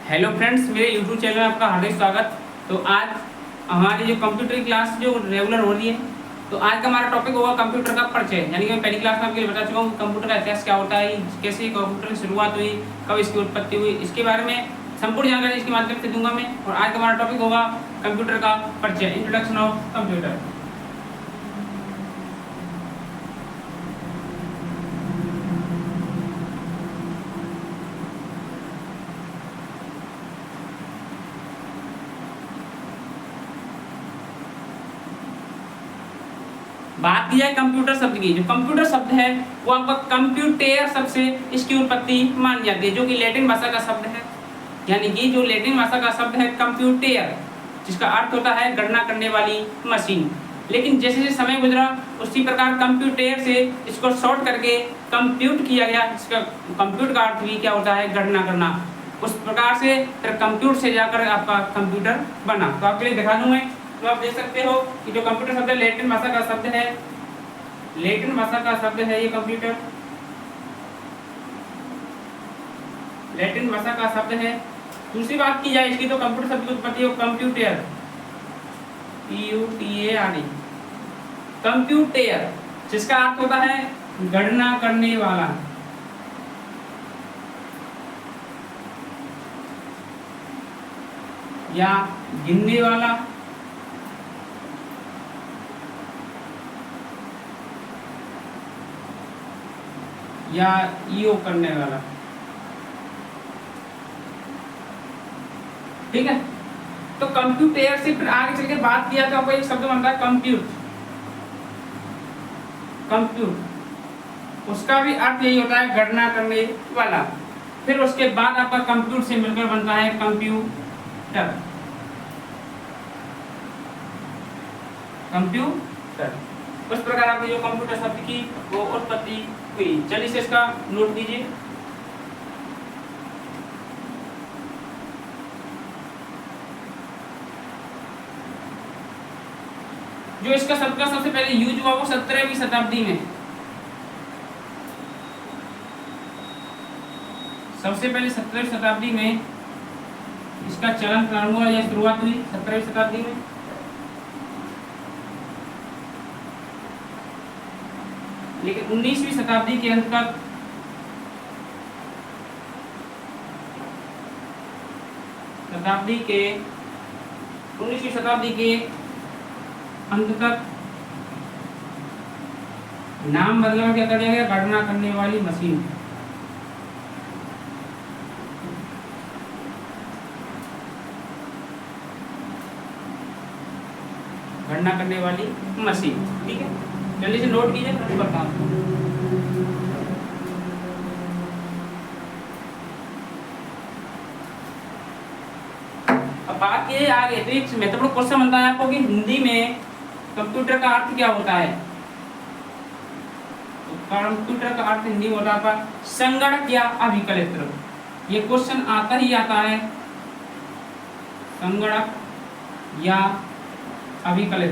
Hello friends, मेरे YouTube channel में आपका हार्दिक स्वागत। तो आज हमारी जो कंप्यूटर की क्लास जो रेगुलर हो रही है, तो आज का हमारा टॉपिक होगा कंप्यूटर का परिचय। यानी कि मैं पहली क्लास में आपके लिए बता चुका हूँ कंप्यूटर का इतिहास क्या होता है, कैसे कंप्यूटर की शुरुआत हुई, कब इसकी उत्पत्ति हुई, इसके बारे में संपूर्ण जानकारी इसके माध्यम से दूंगा मैं। और आज का हमारा टॉपिक होगा कंप्यूटर का परिचय, इंट्रोडक्शन ऑफ कंप्यूटर। बात की जाए कंप्यूटर शब्द की, जो कंप्यूटर शब्द है वो आपका कंप्यूटर शब्द से इसकी उत्पत्ति मानी जाती है, जो कि लैटिन भाषा का शब्द है। यानी कि जो लैटिन भाषा का शब्द है कंप्यूटर, जिसका अर्थ होता है गणना करने वाली मशीन। लेकिन जैसे जैसे समय गुजरा उसी प्रकार कंप्यूटर से इसको शॉर्ट करके कंप्यूट किया गया। इसका कंप्यूट का अर्थ भी क्या होता है, गणना करना। उस प्रकार से फिर कंप्यूटर से जाकर आपका कंप्यूटर बना। तो आपके लिए दिखा दूं मैं। तो आप देख सकते हो कि जो कंप्यूटर शब्द है लैटिन भाषा का शब्द है, लैटिन भाषा का शब्द है ये कंप्यूटर, लैटिन भाषा का शब्द है। दूसरी बात की जाए इसकी, तो कंप्यूटर शब्द की उत्पत्ति हो कंप्यूटर, PUTER, कंप्यूटर, जिसका अर्थ होता है गणना करने वाला या गिनने वाला या ईओ करने वाला। ठीक है, तो कंप्यूटर से फिर आगे चल के बात किया तो आपको एक शब्द बनता है कंप्यूट, कंप्यूट, उसका भी अर्थ यही होता है गणना करने वाला। फिर उसके बाद आपका कंप्यूट से मिलकर बनता है कंप्यूटर, कंप्यूटर। उस प्रकार आपकी जो कंप्यूटर शब्द की वो उत्पत्ति हुई। चलिए से इसका नोट कीजिए। जो इसका शब्द का सबसे पहले यूज हुआ वो 17वीं शताब्दी में, सबसे पहले 17वीं शताब्दी में इसका चलन प्रारंभ हुआ या शुरुआत हुई 17वीं शताब्दी में। लेकिन 19वीं शताब्दी के अंत तक शताब्दी के अंत तक नाम बदलाव क्या कर दिया गया, गणना करने वाली मशीन। गणना करने वाली मशीन। ठीक है, जल्दी से नोट कीजिए, मैं बताता हूं। अब बात ये आगे तो एक महत्वपूर्ण क्वेश्चन बनता है आपको कि हिंदी में कंप्यूटर का अर्थ क्या होता है। तो कंप्यूटर का अर्थ हिंदी में होता है संगणक या अभिकल। ये क्वेश्चन आता ही आता है, संगणक या अभिकल।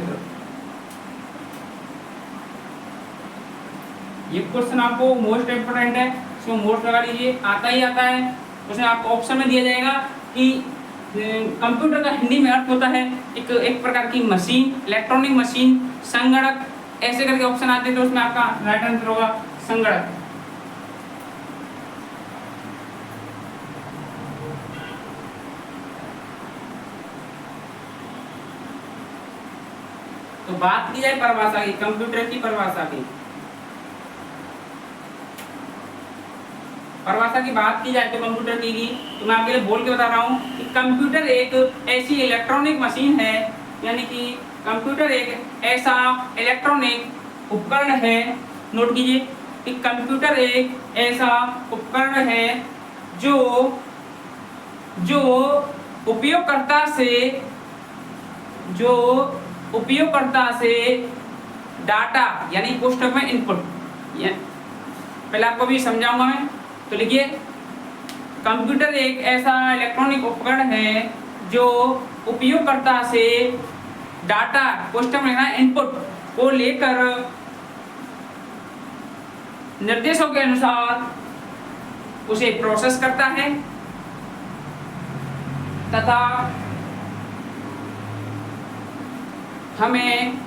ये क्वेश्चन आपको मोस्ट इंपोर्टेंट है, इसको मोस्ट लगा लीजिए, आता ही आता है। उसमें आपको ऑप्शन में दिया जाएगा कि कंप्यूटर का हिंदी में अर्थ होता है एक प्रकार की मशीन, इलेक्ट्रॉनिक मशीन, संगणक, ऐसे करके ऑप्शन आते हैं। तो उसमें आपका राइट आंसर होगा संगणक। तो बात की जाए परिभाषा की, कंप्यूटर की परिभाषा की, परिभाषा की बात की जाए तो कंप्यूटर की तो मैं आपके लिए बोल के बता रहा हूँ कि कंप्यूटर एक ऐसी इलेक्ट्रॉनिक मशीन है, यानी कि कंप्यूटर एक ऐसा इलेक्ट्रॉनिक उपकरण है। नोट कीजिए कि कंप्यूटर एक ऐसा उपकरण है जो उपयोगकर्ता से डाटा यानी कोष्ठक में इनपुट, पहले आपको भी समझाऊंगा मैं। तो लिखिए, कंप्यूटर एक ऐसा इलेक्ट्रॉनिक उपकरण है जो उपयोगकर्ता से डाटा कोष्ठक में इनपुट को लेकर निर्देशों के अनुसार उसे प्रोसेस करता है तथा हमें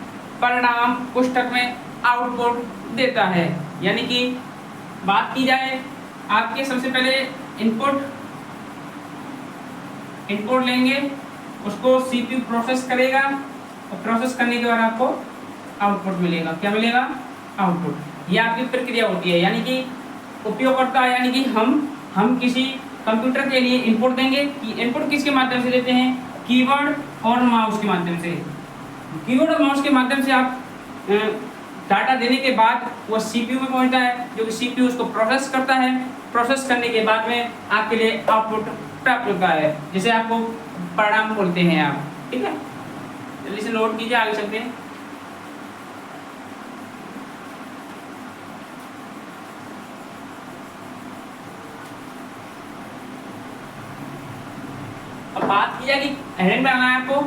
परिणाम कोष्ठक में आउटपुट देता है। यानी कि बात की जाए आपके सबसे पहले इनपुट लेंगे, उसको सीपीयू प्रोसेस करेगा और प्रोसेस करने के बाद आपको आउटपुट मिलेगा। क्या मिलेगा? आउटपुट। ये आपकी प्रक्रिया होती है। यानी कि उपयोगकर्ता यानी कि हम किसी कंप्यूटर के लिए इनपुट देंगे। इनपुट किसके माध्यम से देते हैं? कीबोर्ड और माउस के माध्यम से। कीबोर्ड और माउस के माध्यम से आप डाटा देने के बाद वो सीपीयू में पहुंचता है, जो कि सीपीयू उसको प्रोसेस करता है। प्रोसेस करने के बाद में आपके लिए आउटपुट प्राप्त होता है, जिसे आपको परिणाम बोलते हैं आप। ठीक है, जल्दी से नोट कीजिए, आगे चलते हैं। अब बात की जाए कि हेडिंग बनाना है आपको,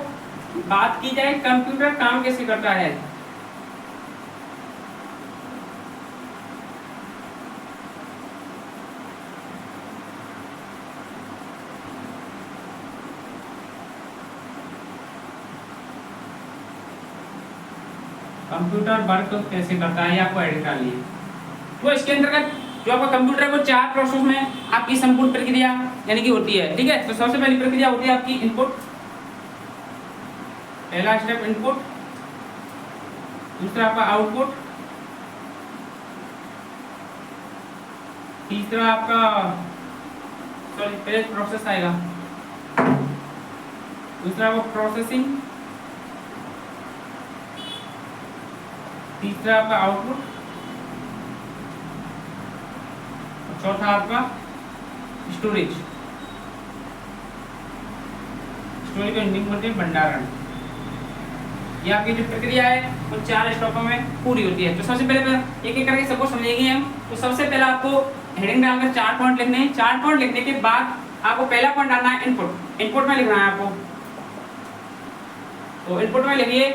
बात की जाए कंप्यूटर काम कैसे करता है। कंप्यूटर वर्क कैसे करता है, आपको एडिट कर लिए। तो इसके अंतर्गत जो आपका कंप्यूटर है वो 4 प्रोसेस में आपकी संपूर्ण प्रक्रिया यानी कि होती है। ठीक है, तो सबसे पहली प्रक्रिया होती है आपकी इनपुट। पहला स्टेप इनपुट, दूसरा आपका आउटपुट, तीसरा आपका पहले प्रोसेस आएगा, दूसरा वो प्रोसेसिंग, तीसरा आपका आउटपुट, चौथा आपका स्टोरेज। स्टोरेज को हिंदी में बोलते हैं भंडारण। ये आपकी जो प्रक्रिया है वो 4 स्टेपों में पूरी होती है। तो सबसे पहले एक एक करके सबको समझेंगे हम। तो सबसे पहले आपको हेडिंग डालकर 4 पॉइंट लिखने हैं। 4 पॉइंट लिखने के बाद आपको पहला पॉइंट डालना है इनपुट। इनपुट में लिखना है आपको, तो इनपुट में लिखिए,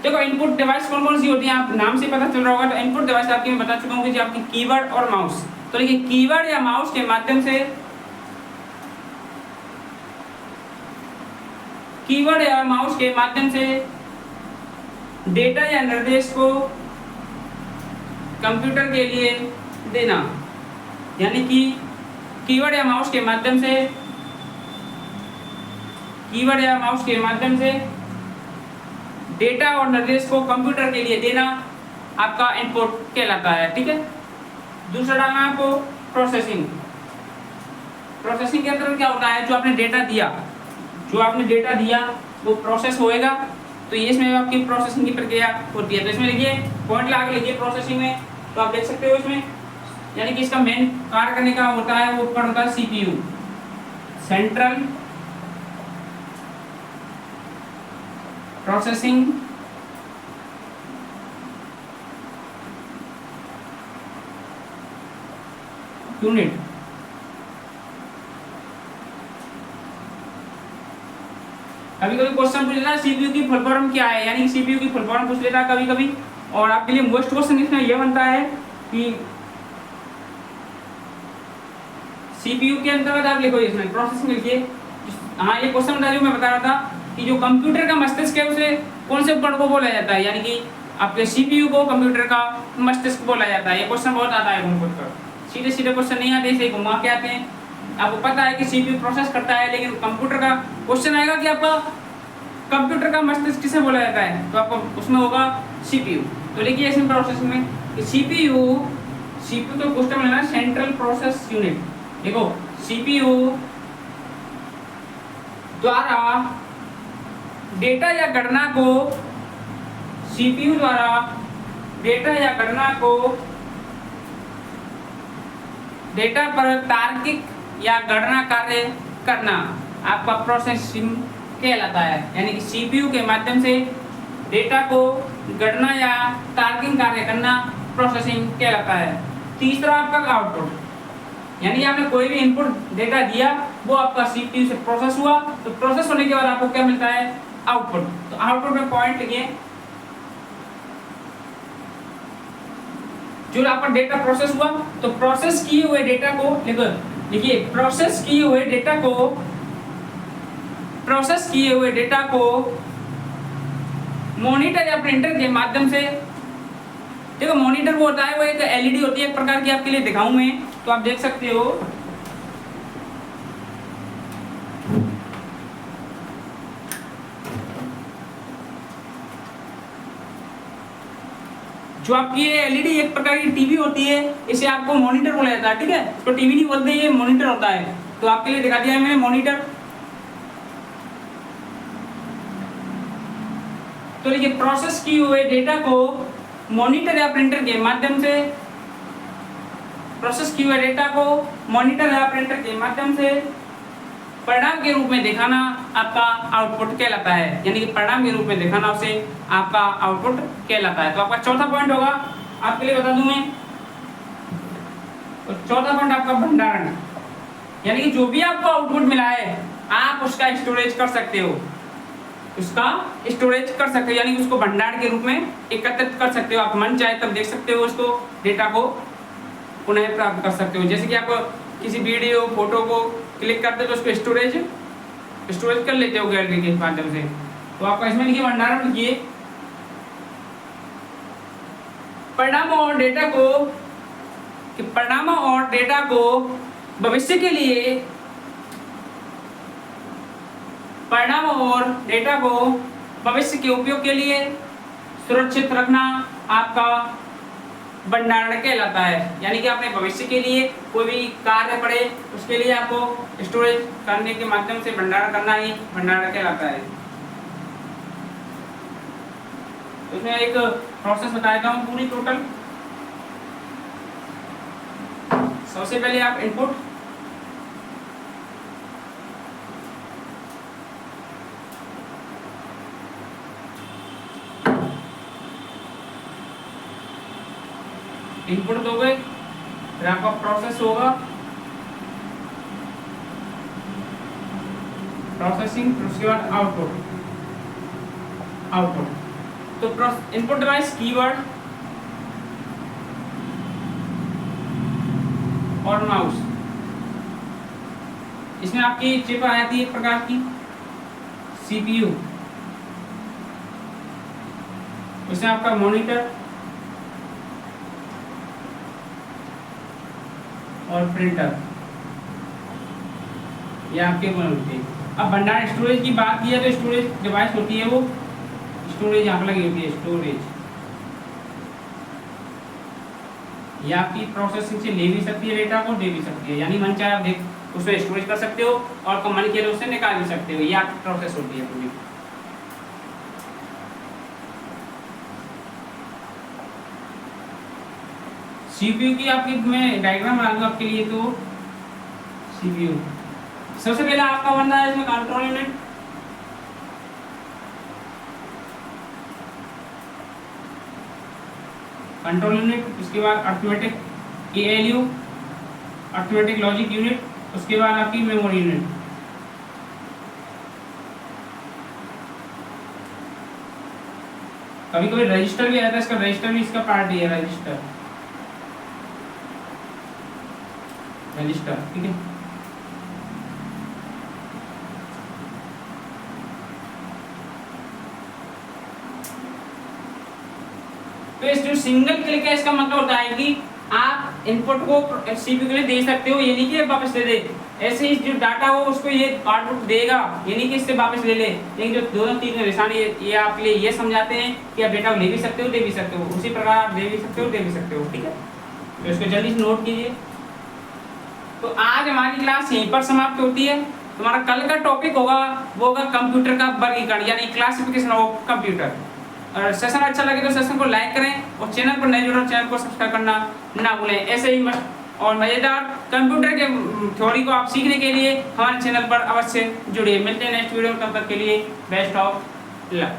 देखो इनपुट डिवाइस कौन कौन सी होती है, आप नाम से पता चल रहा होगा। तो इनपुट डिवाइस आपकी मैं बता चुका हूँ कि आपकी कीबोर्ड और माउस। तो देखिए कीबोर्ड या माउस के माध्यम से, कीबोर्ड या माउस के माध्यम से डेटा या निर्देश को कंप्यूटर के लिए देना। यानी कि कीबोर्ड या माउस के माध्यम से, कीबोर्ड या माउस के माध्यम से डेटा और निर्देश को कंप्यूटर के लिए देना आपका इनपुट कहलाता है। ठीक है, दूसरा डालना है आपको प्रोसेसिंग। प्रोसेसिंग के अंदर क्या होता है, जो आपने डेटा दिया, जो आपने डेटा दिया वो प्रोसेस होएगा। तो ये इसमें आपकी प्रोसेसिंग की प्रक्रिया होती है। तो इसमें लिखिए, पॉइंट लगा के लिखिए प्रोसेसिंग में। तो आप देख सकते हो इसमें, यानी कि इसका मेन कार्य करने का होता है वो ऊपर होता है सीपीयू, सेंट्रल प्रोसेसिंग यूनिट। कभी कभी क्वेश्चन पूछ लेता है सीपीयू की फुल फॉर्म क्या है, यानी सीपीयू की फुल फॉर्म पूछ लेता है कभी कभी। और आपके लिए मोस्ट क्वेश्चन इसमें यह बनता है कि सीपीयू के अंतर्गत आप लिखो, इसमें प्रोसेसिंग लिखिए। हाँ, ये क्वेश्चन था जो मैं बता रहा था कि जो कंप्यूटर का मस्तिष्क है उसे कौन से उपकरण को बोला जाता है, यानी कि आपके सीपीयू को कंप्यूटर का मस्तिष्क बोला जाता है। ये क्वेश्चन बहुत आता है घूम कर, सीधे सीधे क्वेश्चन नहीं आते, इसे घुमा के आते हैं। आपको पता है कि सीपीयू प्रोसेस करता है, लेकिन कंप्यूटर का क्वेश्चन आएगा कि आपका कंप्यूटर का मस्तिष्क किसे बोला जाता है, तो आपको उसमें होगा सीपीयू। तो देखिए इसमें प्रोसेसिंग में सीपीयू तो क्वेश्चन में लेना सेंट्रल प्रोसेस यूनिट। देखो सीपीयू द्वारा डेटा या गणना को, सीपीयू द्वारा डेटा या गणना को डेटा पर तार्किक या गणना कार्य करना आपका प्रोसेसिंग कहलाता है। यानी कि सीपीयू के माध्यम से डेटा को गणना या तार्किक कार्य करना प्रोसेसिंग कहलाता है। तीसरा आपका आउटपुट, यानी आपने कोई भी इनपुट डेटा दिया वो आपका सीपीयू से प्रोसेस हुआ, तो प्रोसेस होने के बाद आपको क्या मिलता है, आउटपुट। तो आउटपुट में पॉइंट लिखिए, जो आपका डेटा प्रोसेस हुआ तो प्रोसेस किए हुए डेटा को लिखो, देखिए प्रोसेस किए हुए डेटा को मॉनिटर या प्रिंटर के माध्यम से, देखो मॉनिटर वो होता है, वो एक एलईडी होती है एक प्रकार की, आपके लिए दिखाऊं मैं तो आप देख सकते हो। जो आपकी ये एलईडी एक प्रकार की टीवी होती है, इसे आपको मॉनिटर बोला जाता है, ठीक है। तो टीवी नहीं बोलते, ये मॉनिटर होता है। तो आपके लिए दिखा दिया है मैंने मॉनिटर। तो देखिए प्रोसेस किए हुए डेटा को मॉनिटर या प्रिंटर के माध्यम से, प्रोसेस किए हुए डेटा को मॉनिटर या प्रिंटर के माध्यम से परिणाम के रूप में दिखाना आपका आउटपुट कहलाता है। यानी कि परिणाम के रूप में दिखाना उसे आपका आउटपुट कहलाता है। तो आपका चौथा पॉइंट होगा, आपके लिए बता दूं मैं, तो चौथा पॉइंट आपका भंडारण। यानी कि जो भी आपको आउटपुट मिला है आप उसका स्टोरेज कर सकते हो, उसका स्टोरेज कर सकते हो, यानी उसको भंडार के रूप में एकत्रित कर सकते हो। आप मन चाहे तब देख सकते हो, उसको डेटा को पुनः प्राप्त कर सकते हो। जैसे कि आप किसी वीडियो फोटो को क्लिक करते हो तो उसको स्टोरेज कर लेते हो गैलरी के माध्यम से। तो आपका इसमें लिखिए भंडारण, लिखिए परिणामों और डेटा को भविष्य के लिए, परिणामों और डेटा को भविष्य के उपयोग के लिए सुरक्षित रखना आपका भंडारण कहलाता है। यानी कि आपने भविष्य के लिए कोई भी कार्य पड़े उसके लिए आपको स्टोरेज करने के माध्यम से भंडारण करना ही भंडारण कहलाता है। तो इसमें एक प्रोसेस बताया हूँ पूरी टोटल। सबसे पहले आप इनपुट, इनपुट दोगे, फिर आपका प्रोसेस होगा, प्रोसेसिंग, उसके बाद आउटपुट। तो इनपुट डिवाइस कीवर्ड और माउस, इसमें आपकी चिप आ जाती है एक प्रकार की सीपीयू, उसमें आपका मॉनिटर और प्रिंटर, ये आपके होते हैं। अब भंडारण स्टोरेज की बात की है तो स्टोरेज डिवाइस होती है, वो स्टोरेज यहाँ पर लगी होती है, स्टोरेज ये आपकी प्रोसेसिंग से ले भी सकती है, डेटा को दे भी सकती है। यानी मन चाहे आप देख उसमें स्टोरेज कर सकते हो और कम मन किया तो उससे निकाल भी सकते हो। ये आपकी प्रोसेस होती है पूरी। सीपीयू की आपकी मैं डायग्राम बना दूंगा आपके लिए। तो सीपीयू सबसे पहले आपका बनता है इसमें कंट्रोल यूनिट, उसके बाद arithmetic ALU, arithmetic logic unit, उसके बाद आपकी मेमोरी यूनिट। कभी कभी रजिस्टर भी आता है, इसका रजिस्टर भी इसका पार्ट ही है, रजिस्टर, ठीक है। तो इस जो सिंगल क्लिक है इसका मतलब होता है कि आप इनपुट को सीपीयू के लिए दे सकते हो, ये नहीं कि वापस दे दे। ऐसे ही जो डाटा हो उसको ये आउटपुट देगा, ये नहीं कि इससे वापस ले ले। लेकिन जो दोनों तीन निशान ये आपके लिए ये समझाते हैं कि आप डेटा ले भी सकते हो, दे भी सकते हो, उसी प्रकार आप दे भी सकते हो, दे भी सकते हो, ठीक है। तो इसको जल्दी से नोट कीजिए। तो आज हमारी क्लास यहीं पर समाप्त होती है। तुम्हारा कल का टॉपिक होगा वो होगा कंप्यूटर का वर्गीकरण, यानी क्लासिफिकेशन ऑफ कंप्यूटर। और सेशन अच्छा लगे तो सेशन को लाइक करें और चैनल पर नए जुड़े चैनल को सब्सक्राइब करना ना भूलें। ऐसे ही और मजेदार कंप्यूटर के थ्योरी को आप सीखने के लिए हमारे चैनल पर अवश्य जुड़िए। मिलते हैं नेक्स्ट वीडियो में, तब तक के लिए बेस्ट ऑफ लक।